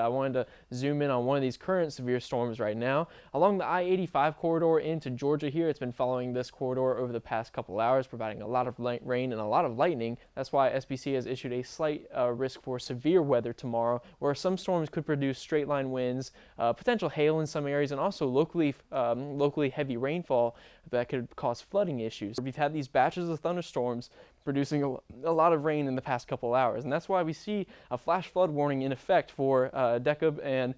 I wanted to zoom in on one of these current severe storms right now. Along the I-85 corridor into Georgia here, it's been following this corridor over the past couple hours, providing a lot of rain and a lot of lightning. That's why SPC has issued a slight risk for severe weather tomorrow, where some storms could produce straight line winds, potential hail in some areas, and also locally heavy rainfall that could cause flooding issues. We've had these batches of thunderstorms producing a lot of rain in the past couple hours, and that's why we see a flash flood warning in effect for DeKalb and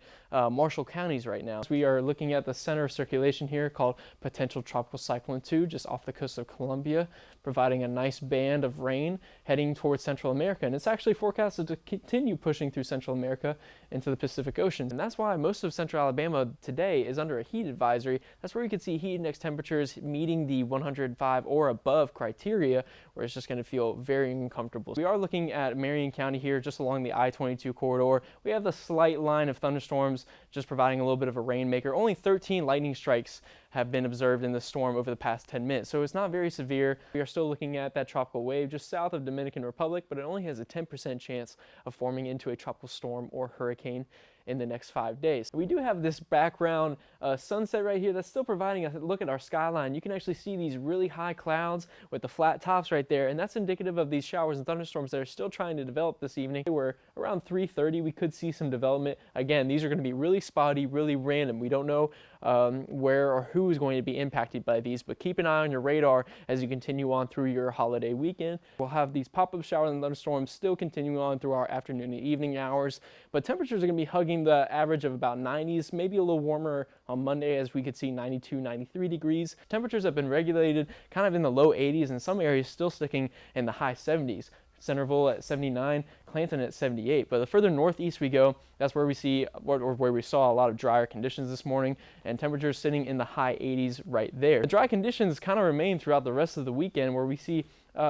Marshall counties right now. So we are looking at the center of circulation here called potential tropical cyclone 2 just off the coast of Colombia, providing a nice band of rain heading towards Central America, and it's actually forecasted to continue pushing through Central America into the Pacific Ocean. And that's why most of central Alabama today is under a heat advisory. That's where you can see heat index temperatures meeting the 105 or above criteria, where it's just going to feel very uncomfortable. We are looking at Marion County here, just along the I-22 corridor. We have the slight line of thunderstorms just providing a little bit of a rainmaker. Only 13 lightning strikes have been observed in this storm over the past 10 minutes, so it's not very severe. We are still looking at that tropical wave just south of Dominican Republic, but it only has a 10% chance of forming into a tropical storm or hurricane in the next 5 days. We do have this background sunset right here that's still providing a look at our skyline. You can actually see these really high clouds with the flat tops right there, and that's indicative of these showers and thunderstorms that are still trying to develop this evening. We're around 3:30. We could see some development. Again, these are going to be really spotty, really random. We don't know where or who is going to be impacted by these, but keep an eye on your radar as you continue on through your holiday weekend. We'll have these pop-up showers and thunderstorms still continuing on through our afternoon and evening hours, but temperatures are going to be hugging the average of about 90s, maybe a little warmer on Monday as we could see 92, 93 degrees. Temperatures have been regulated kind of in the low 80s, and some areas still sticking in the high 70s. Centerville at 79, Clanton at 78. But the further northeast we go, that's where we see, or where we saw a lot of drier conditions this morning, and temperatures sitting in the high 80s right there. The dry conditions kind of remain throughout the rest of the weekend, where we see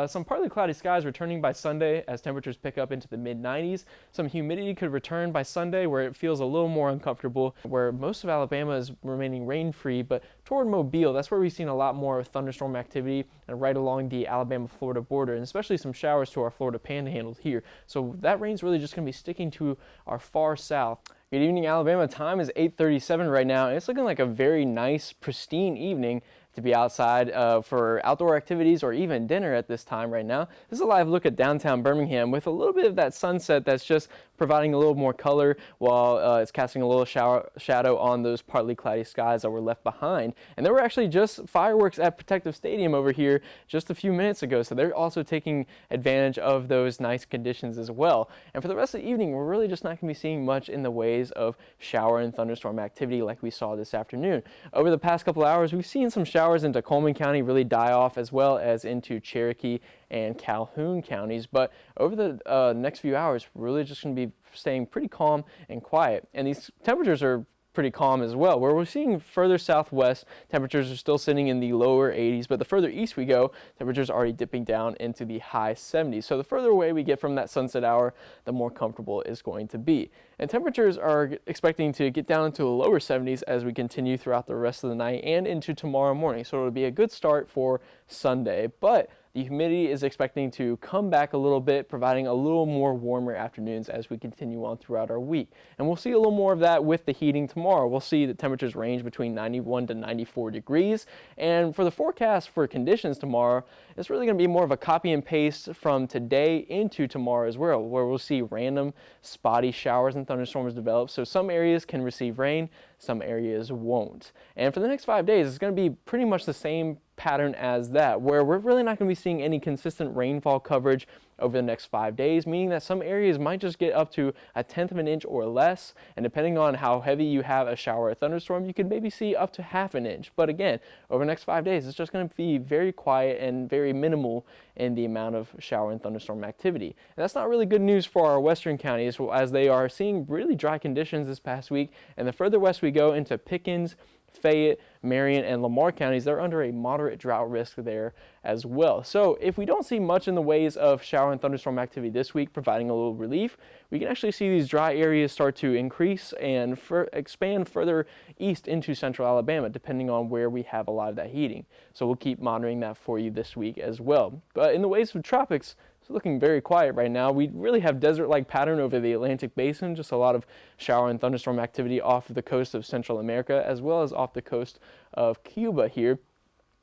some partly cloudy skies returning by Sunday as temperatures pick up into the mid-90s. Some humidity could return by Sunday, where it feels a little more uncomfortable, where most of Alabama is remaining rain-free, but toward Mobile, that's where we've seen a lot more thunderstorm activity, and right along the Alabama-Florida border, and especially some showers to our Florida panhandle here. So that rain's really just going to be sticking to our far south. Good evening, Alabama. Time is 8:37 right now, and it's looking like a very nice, pristine evening to be outside for outdoor activities or even dinner at this time right now. This is a live look at downtown Birmingham with a little bit of that sunset that's just providing a little more color while it's casting a little shadow on those partly cloudy skies that were left behind. And there were actually just fireworks at Protective Stadium over here just a few minutes ago, so they're also taking advantage of those nice conditions as well. And for the rest of the evening, we're really just not going to be seeing much in the ways of shower and thunderstorm activity like we saw this afternoon. Over the past couple hours, we've seen some showers into Coleman County really die off, as well as into Cherokee and Calhoun counties, but over the next few hours, we're really just going to be staying pretty calm and quiet. And these temperatures are pretty calm as well. Where we're seeing further southwest, temperatures are still sitting in the lower 80s, but the further east we go, temperatures are already dipping down into the high 70s. So the further away we get from that sunset hour, the more comfortable it's going to be. And temperatures are expecting to get down into the lower 70s as we continue throughout the rest of the night and into tomorrow morning. So it'll be a good start for Sunday, but the humidity is expecting to come back a little bit, providing a little more warmer afternoons as we continue on throughout our week. And we'll see a little more of that with the heating tomorrow. We'll see that temperatures range between 91 to 94 degrees. And for the forecast for conditions tomorrow, it's really going to be more of a copy and paste from today into tomorrow as well, where we'll see random spotty showers and thunderstorms develop. So some areas can receive rain, some areas won't. And for the next 5 days, it's going to be pretty much the same pattern as that, where we're really not going to be seeing any consistent rainfall coverage over the next 5 days, meaning that some areas might just get up to 1/10 of an inch or less, and depending on how heavy you have a shower or thunderstorm, you could maybe see up to 1/2 an inch. But again, over the next 5 days, it's just going to be very quiet and very minimal in the amount of shower and thunderstorm activity. And that's not really good news for our western counties, as they are seeing really dry conditions this past week. And the further west we go into Pickens, Fayette, Marion, and Lamar counties, they're under a moderate drought risk there as well. So if we don't see much in the ways of shower and thunderstorm activity this week, providing a little relief, we can actually see these dry areas start to increase and expand further east into central Alabama, depending on where we have a lot of that heating. So we'll keep monitoring that for you this week as well. But in the ways of tropics, It's looking very quiet right now. We really have desert-like pattern over the Atlantic Basin, just a lot of shower and thunderstorm activity off of the coast of Central America, as well as off the coast of Cuba here.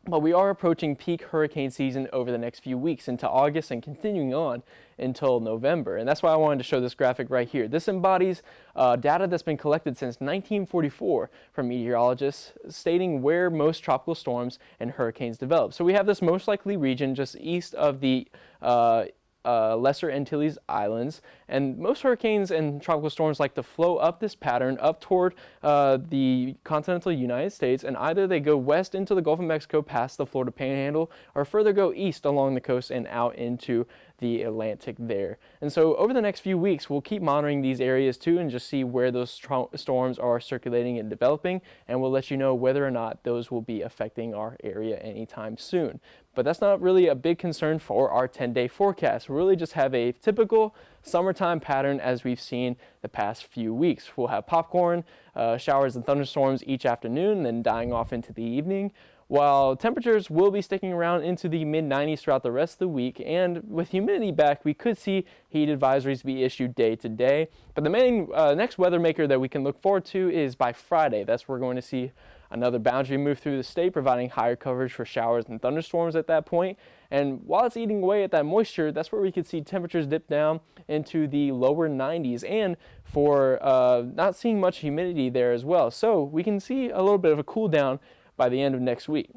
But we are approaching peak hurricane season over the next few weeks into August and continuing on until November. And that's why I wanted to show this graphic right here. This embodies data that's been collected since 1944 from meteorologists stating where most tropical storms and hurricanes develop. So we have this most likely region just east of the Lesser Antilles Islands, and most hurricanes and tropical storms like to flow up this pattern up toward the continental United States, and either they go west into the Gulf of Mexico past the Florida Panhandle, or further go east along the coast and out into the Atlantic there. And so over the next few weeks, we'll keep monitoring these areas too and just see where those storms are circulating and developing, and we'll let you know whether or not those will be affecting our area anytime soon. But that's not really a big concern for our 10-day forecast. We really just have a typical summertime pattern as we've seen the past few weeks. We'll have popcorn, showers and thunderstorms each afternoon, then dying off into the evening, while temperatures will be sticking around into the mid-90s throughout the rest of the week. And with humidity back, we could see heat advisories be issued day to day. But the main next weather maker that we can look forward to is by Friday. That's where we're going to see another boundary move through the state, providing higher coverage for showers and thunderstorms at that point. And while it's eating away at that moisture, that's where we could see temperatures dip down into the lower 90s, and for not seeing much humidity there as well. So we can see a little bit of a cool down by the end of next week.